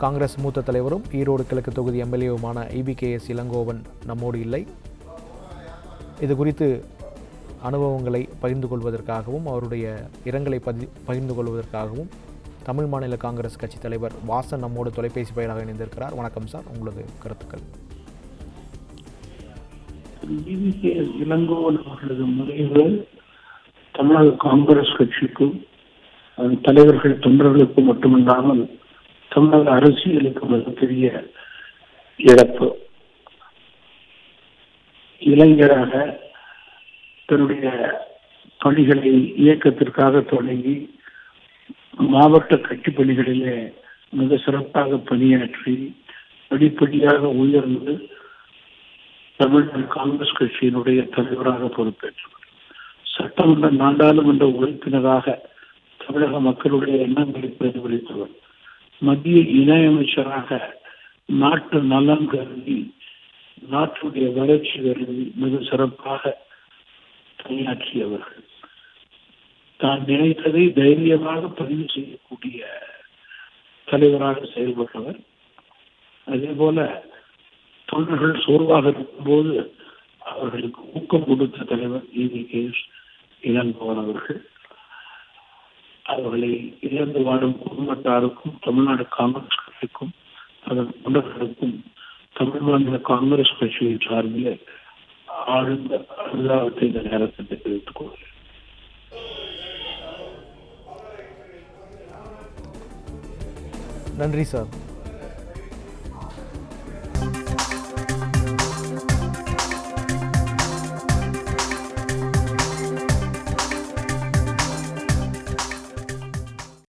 காங்கிரஸ் மூத்த தலைவரும் ஈரோடு கிழக்கு தொகுதி எம்எல்ஏவுமான EBKS இளங்கோவன் நம்மோடு இல்லை. இது குறித்து அனுபவங்களை பகிர்ந்து கொள்வதற்காகவும் அவருடைய இரங்கலை பகிர்ந்து கொள்வதற்காகவும் தமிழ் மாநில காங்கிரஸ் கட்சி தலைவர் வாசன் நம்மோடு தொலைபேசி வாயிலாக இணைந்திருக்கிறார். வணக்கம் சார், உங்களது கருத்துக்கள். EBKS இளங்கோவன் அவர்களது மறைவு தமிழக காங்கிரஸ் கட்சிக்கும் தலைவர்கள் தொண்டர்களுக்கும் மட்டுமில்லாமல் தமிழக அரசியலுக்கு மிகப்பெரிய இழப்பு. இளைஞராக தன்னுடைய பணிகளை இயக்கத்திற்காக தொடங்கி மாவட்ட கட்சி பணிகளிலே மிக சிறப்பாக பணியாற்றி படிப்படியாக உயர்ந்து தமிழ்நாடு காங்கிரஸ் கட்சியினுடைய தலைவராக பொறுப்பேற்றவர். சட்டமன்ற நாடாளுமன்ற உறுப்பினராக தமிழக மக்களுடைய எண்ணங்களை பிரதிபலித்தவர். மத்திய இணையமைச்சராக நாட்டு நலன் கருதி நாட்டுடைய வளர்ச்சி கருதி மிக சிறப்பாக பணியாற்றியவர்கள். தான் நினைத்ததை தைரியமாக பதிவு செய்யக்கூடிய தலைவராக செயல்பட்டவர். அதே போல தொண்டர்கள் சோர்வாக இருக்கும்போது அவர்களுக்கு ஊக்கம் கொடுத்த தலைவர் EBKS இளங்கோவன் அவர்கள். அவர்களை இழந்து வாழும் குடும்பத்தாருக்கும் தமிழ்நாடு காங்கிரஸ் கட்சிக்கும் அதன் தொண்டர்களுக்கும் தமிழ் மாநில காங்கிரஸ் கட்சியின் சார்பில் ஆழ்ந்த அனுதாபத்தை இந்த நேரத்தில் தெரிவித்துக் கொள்கிறேன். நன்றி சார்.